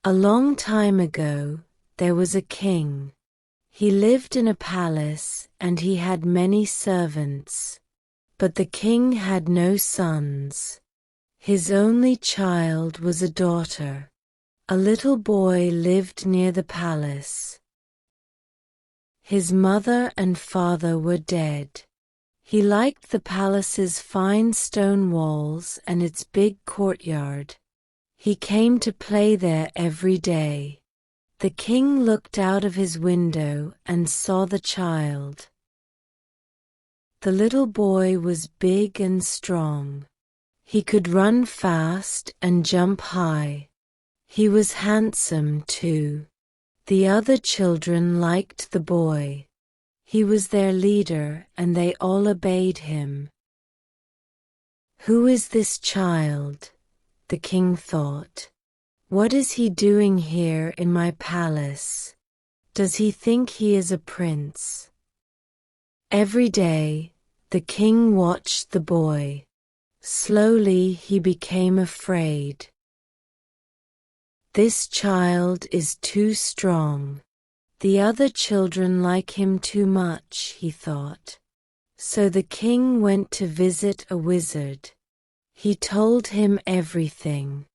A long time ago, there was a king. He lived in a palace and he had many servants. But the king had no sons. His only child was a daughter. A little boy lived near the palace. His mother and father were dead. He liked the palace's fine stone walls and its big courtyard. He came to play there every day. The king looked out of his window and saw the child. The little boy was big and strong. He could run fast and jump high. He was handsome, too. The other children liked the boy. He was their leader and they all obeyed him. "Who is this child?" the king thought. "What is he doing here in my palace? Does he think he is a prince?" Every day, the king watched the boy. Slowly he became afraid. "This child is too strong. The other children like him too much," he thought. So the king went to visit a wizard. He told him everything.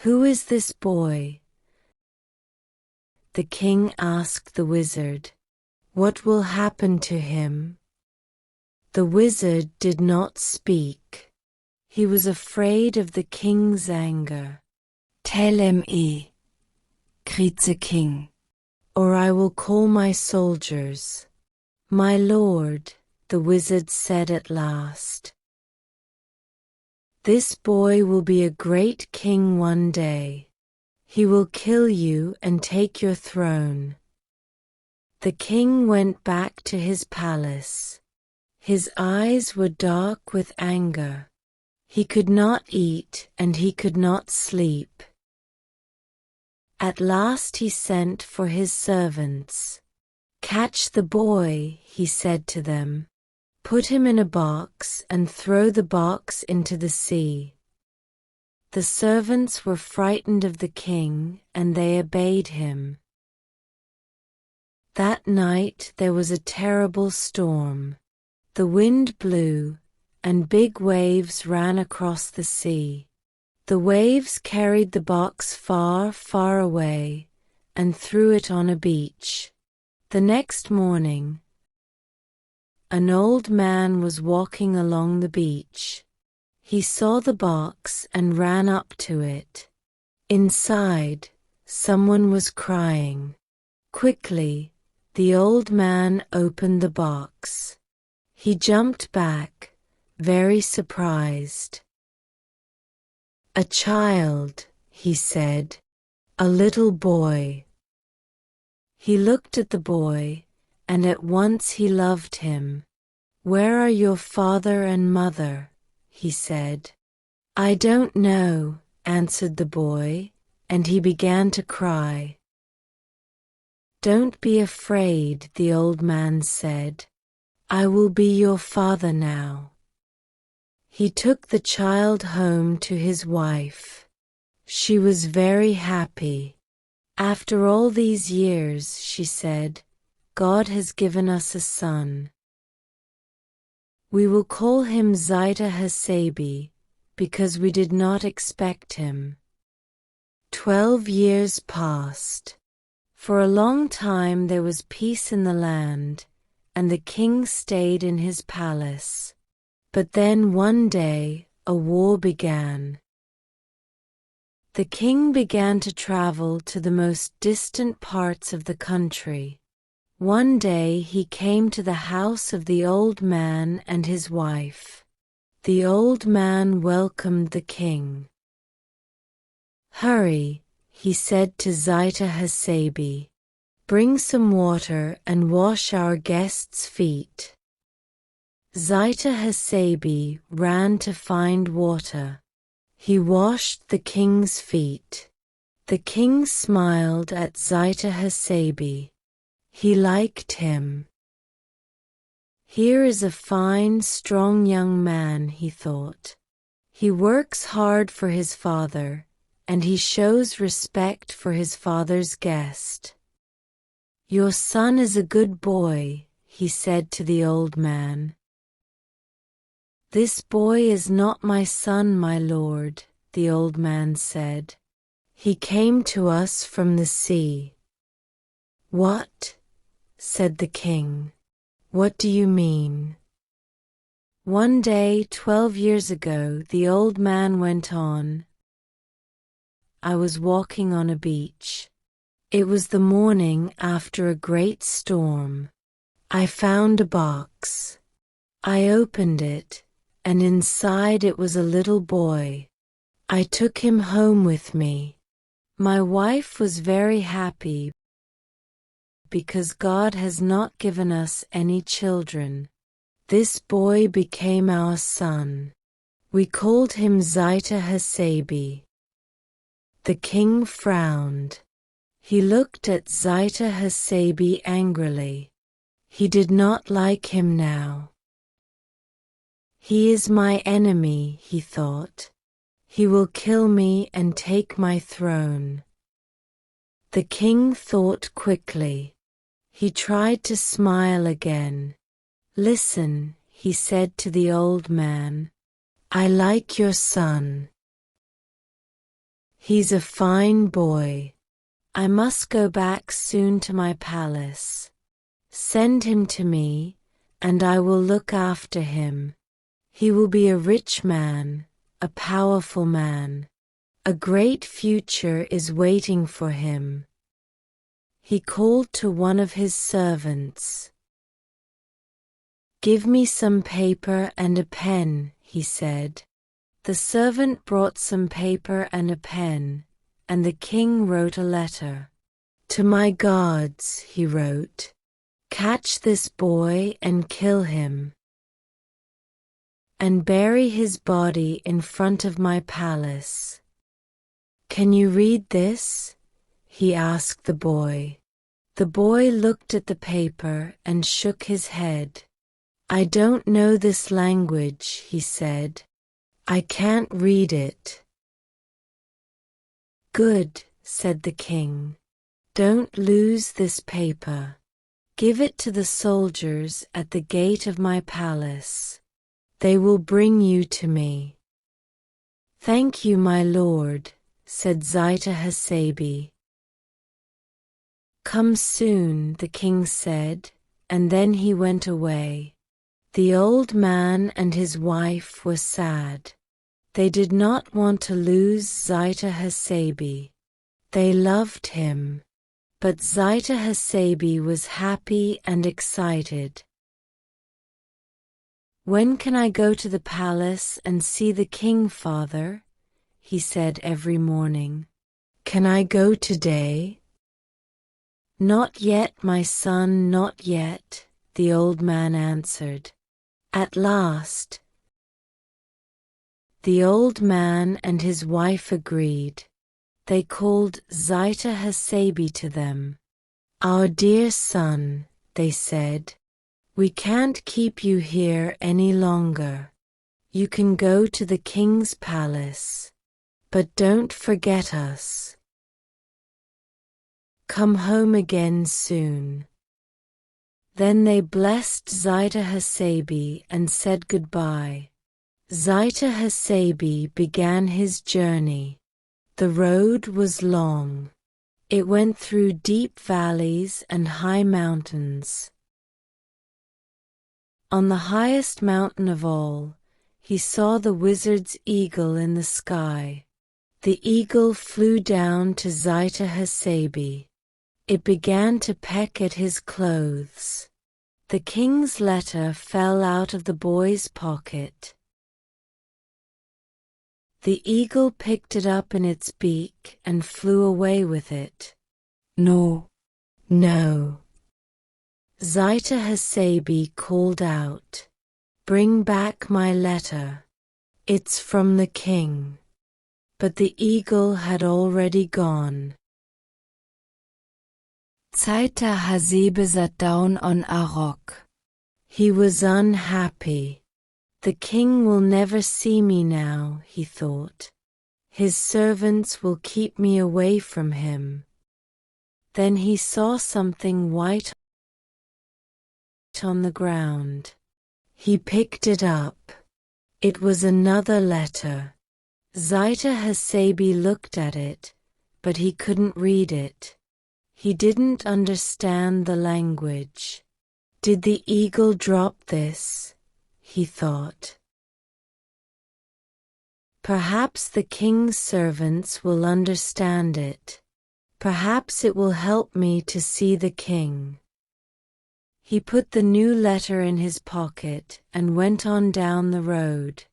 "Who is this boy?" the king asked the wizard. "What will happen to him?" The wizard did not speak. He was afraid of the king's anger. "Tell me," cried the king, "or I will call my soldiers." "My lord," the wizard said at last, "this boy will be a great king one day. He will kill you and take your throne." The king went back to his palace. His eyes were dark with anger. He could not eat and he could not sleep. At last he sent for his servants. "Catch the boy," he said to them. "Put him in a box and throw the box into the sea." The servants were frightened of the king and they obeyed him. That night there was a terrible storm. The wind blew and big waves ran across the sea. The waves carried the box far, far away and threw it on a beach. The next morning, an old man was walking along the beach. He saw the box and ran up to it. Inside, someone was crying. Quickly, the old man opened the box. He jumped back, very surprised. "A child," he said, "a little boy." He looked at the boy, and at once he loved him. "Where are your father and mother?" he said. "I don't know," answered the boy, and he began to cry. "Don't be afraid," the old man said. "I will be your father now." He took the child home to his wife. She was very happy. "After all these years," she said, "God has given us a son. We will call him Zeyta Hasebe, because we did not expect him." 12 years passed. For a long time there was peace in the land, and the king stayed in his palace. But then one day a war began. The king began to travel to the most distant parts of the country. One day he came to the house of the old man and his wife. The old man welcomed the king. "Hurry," he said to Zeyta Hasebe. "Bring some water and wash our guests' feet." Zeyta Hasebe ran to find water. He washed the king's feet. The king smiled at Zeyta Hasebe. He liked him. "Here is a fine, strong young man," he thought. "He works hard for his father, and he shows respect for his father's guest. "Your son is a good boy," he said to the old man. "This boy is not my son, my lord," the old man said. "He came to us from the sea." "What?" said the king. "What do you mean?" "One day 12 years ago," the old man went on, "I was walking on a beach. It was the morning after a great storm. I found a box. I opened it, and inside it was a little boy. I took him home with me. My wife was very happy because God has not given us any children. This boy became our son. We called him Zeyta Hasebe." The king frowned. He looked at Zeyta Hasebe angrily. He did not like him now. "He is my enemy," he thought. "He will kill me and take my throne." The king thought quickly. He tried to smile again. "Listen," he said to the old man. "I like your son. He's a fine boy. I must go back soon to my palace. Send him to me, and I will look after him. He will be a rich man, a powerful man. A great future is waiting for him." He called to one of his servants. "Give me some paper and a pen," he said. The servant brought some paper and a pen, and the king wrote a letter. "To my gods," he wrote, "catch this boy and kill him, and bury his body in front of my palace." "Can you read this?" he asked the boy. The boy looked at the paper and shook his head. "I don't know this language," he said. "I can't read it." "Good," said the king. "Don't lose this paper. Give it to the soldiers at the gate of my palace. They will bring you to me." "Thank you, my lord," said Zeyta Hasebe. "Come soon," the king said, and then he went away. The old man and his wife were sad. They did not want to lose Zeyta Hasebe. They loved him. But Zeyta Hasebe was happy and excited. "When can I go to the palace and see the king, father?" he said every morning. "Can I go today?" "Not yet, my son, not yet," the old man answered. At last, the old man and his wife agreed. They called Zeyta Hasebe to them. "Our dear son," they said, "we can't keep you here any longer. You can go to the king's palace, but don't forget us. Come home again soon." Then they blessed Zeyta Hasebe and said goodbye. Zeyta Hasebe began his journey. The road was long. It went through deep valleys and high mountains. On the highest mountain of all, he saw the wizard's eagle in the sky. The eagle flew down to Zeyta Hasebe. It began to peck at his clothes. The king's letter fell out of the boy's pocket. The eagle picked it up in its beak and flew away with it. "No, no." Zeyta Hasebe called out, "Bring back my letter. It's from the king." But the eagle had already gone. Zeyta Hasebe sat down on a rock. He was unhappy. The king will never see me now, he thought. His servants will keep me away from him. Then he saw something white on the ground. He picked it up. It was another letter. Zeyta Hasebe looked at it, but he couldn't read it. He didn't understand the language. Did the eagle drop this? He thought. Perhaps the king's servants will understand it. Perhaps it will help me to see the king. He put the new letter in his pocket and went on down the road.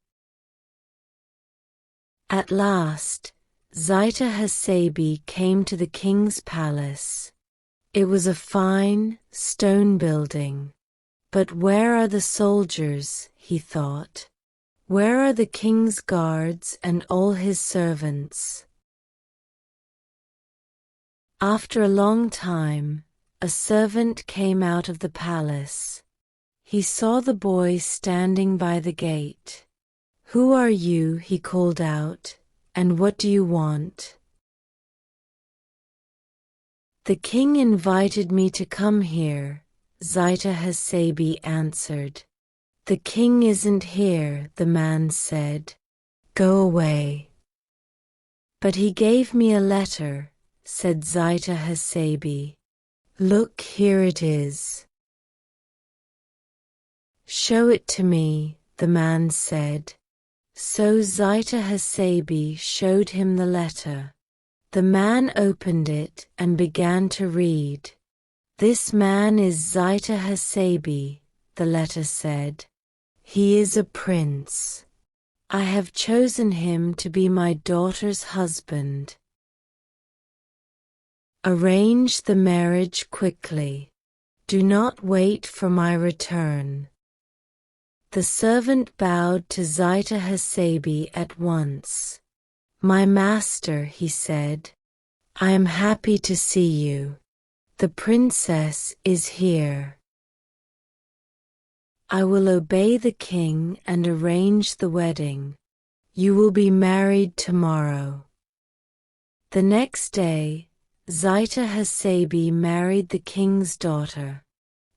At last, Zeyta Hasebe came to the king's palace. It was a fine, stone building. But where are the soldiers, he thought. Where are the king's guards and all his servants? After a long time, a servant came out of the palace. He saw the boy standing by the gate. "Who are you?" he called out, "and what do you want?" "The king invited me to come here," Zeyta Hasebe answered. "The king isn't here," the man said. "Go away." "But he gave me a letter," said Zeyta Hasebe. "Look, here it is." "Show it to me," the man said. So Zeyta Hasebe showed him the letter. The man opened it and began to read. "This man is Zeyta Hasebe," the letter said. "He is a prince. I have chosen him to be my daughter's husband. Arrange the marriage quickly. Do not wait for my return." The servant bowed to Zeyta Hasebe at once. "My master," he said, "I am happy to see you. The princess is here. I will obey the king and arrange the wedding. You will be married tomorrow." The next day, Zeyta Hasebe married the king's daughter.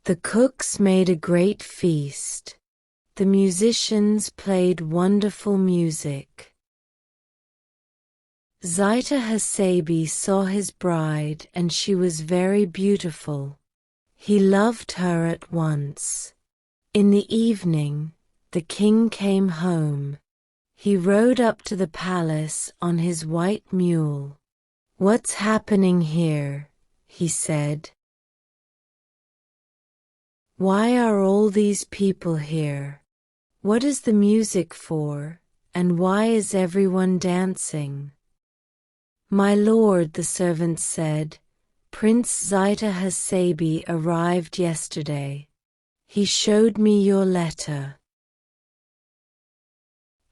The cooks made a great feast. The musicians played wonderful music. Zeyta Hasebe saw his bride and she was very beautiful. He loved her at once. In the evening, the king came home. He rode up to the palace on his white mule. "What's happening here?" he said. "Why are all these people here? What is the music for, and why is everyone dancing?" "My lord," the servant said, "Prince Zeyta Hasebe arrived yesterday. He showed me your letter.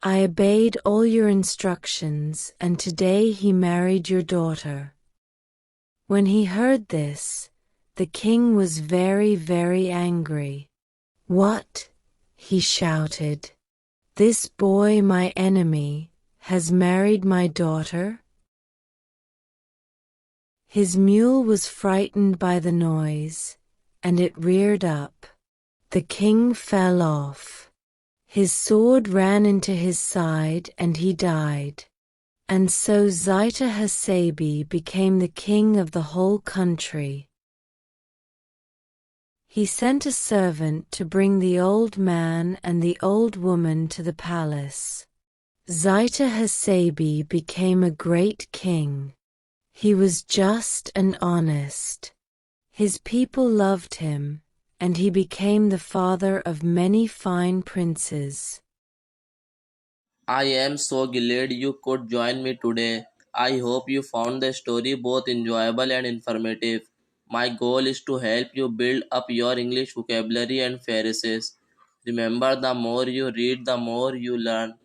I obeyed all your instructions, and today he married your daughter." When he heard this, the king was very, very angry. "What?" he shouted. "This boy, my enemy, has married my daughter?" His mule was frightened by the noise, and it reared up. The king fell off. His sword ran into his side and he died. And so Zeyta Hasebe became the king of the whole country. He sent a servant to bring the old man and the old woman to the palace. Zeyta Hasebe became a great king. He was just and honest. His people loved him, and he became the father of many fine princes. I am so glad you could join me today. I hope you found the story both enjoyable and informative. My goal is to help you build up your English vocabulary and phrases. Remember, the more you read, the more you learn.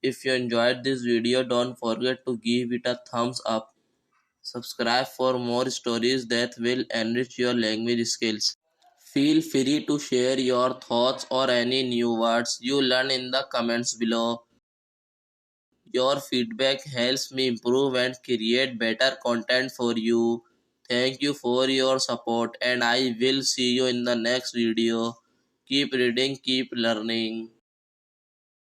If you enjoyed this video, don't forget to give it a thumbs up. Subscribe for more stories that will enrich your language skills. Feel free to share your thoughts or any new words you learn in the comments below. Your feedback helps me improve and create better content for you. Thank you for your support, and I will see you in the next video. Keep reading, keep learning.